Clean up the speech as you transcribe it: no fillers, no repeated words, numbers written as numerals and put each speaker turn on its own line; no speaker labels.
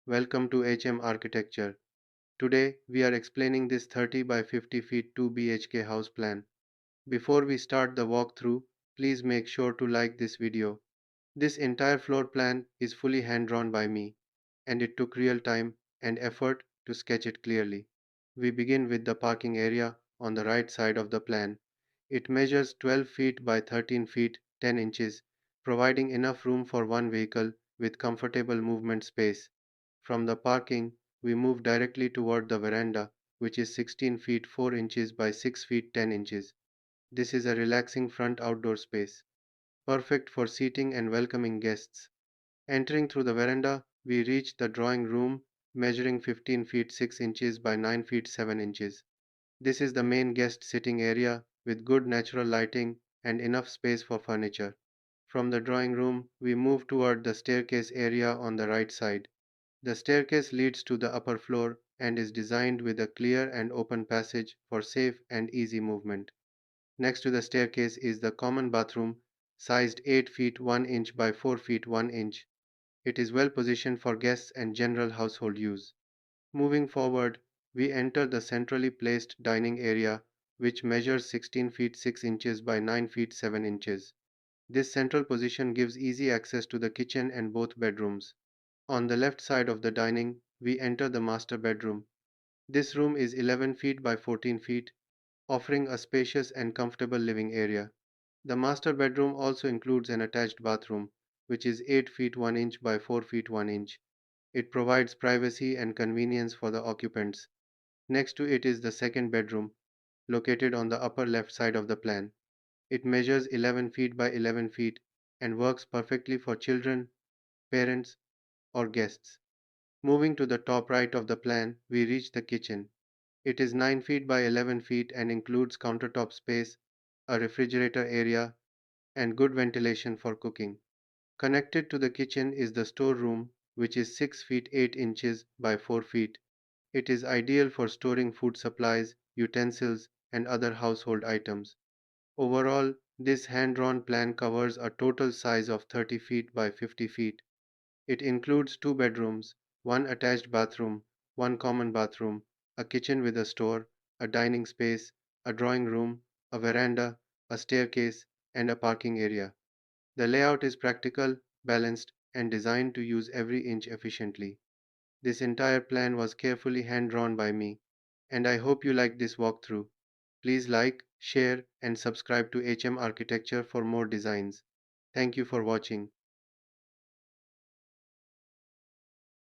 Welcome to HM Architecture. Today we are explaining this 30 by 50 feet 2 BHK house plan. Before we start the walkthrough, please make sure to like this video. This entire floor plan is fully hand drawn by me, and it took real time and effort to sketch it clearly. We begin with the parking area on the right side of the plan. It measures 12 feet by 13 feet 10 inches, providing enough room for one vehicle with comfortable movement space. From the parking, we move directly toward the veranda, which is 16 feet 4 inches by 6 feet 10 inches. This is a relaxing front outdoor space, perfect for seating and welcoming guests. Entering through the veranda, we reach the drawing room, measuring 15 feet 6 inches by 9 feet 7 inches. This is the main guest sitting area with good natural lighting and enough space for furniture. From the drawing room, we move toward the staircase area on the right side. The staircase leads to the upper floor and is designed with a clear and open passage for safe and easy movement. Next to the staircase is the common bathroom, sized 8 feet 1 inch by 4 feet 1 inch. It is well positioned for guests and general household use. Moving forward, we enter the centrally placed dining area, which measures 16 feet 6 inches by 9 feet 7 inches. This central position gives easy access to the kitchen and both bedrooms. On the left side of the dining, we enter the master bedroom. This room is 11 feet by 14 feet, offering a spacious and comfortable living area. The master bedroom also includes an attached bathroom, which is 8 feet 1 inch by 4 feet 1 inch. It provides privacy and convenience for the occupants. Next to it is the second bedroom, located on the upper left side of the plan. It measures 11 feet by 11 feet and works perfectly for children, parents, or guests. Moving to the top right of the plan, we reach the kitchen. It is 9 feet by 11 feet and includes countertop space, a refrigerator area, and good ventilation for cooking. Connected to the kitchen is the storeroom, which is 6 feet 8 inches by 4 feet. It is ideal for storing food supplies, utensils, and other household items. Overall, this hand drawn plan covers a total size of 30 feet by 50 feet. It includes two bedrooms, one attached bathroom, one common bathroom, a kitchen with a store, a dining space, a drawing room, a veranda, a staircase, and a parking area. The layout is practical, balanced, and designed to use every inch efficiently. This entire plan was carefully hand drawn by me, and I hope you liked this walkthrough. Please like, share, and subscribe to HM Architecture for more designs. Thank you for watching.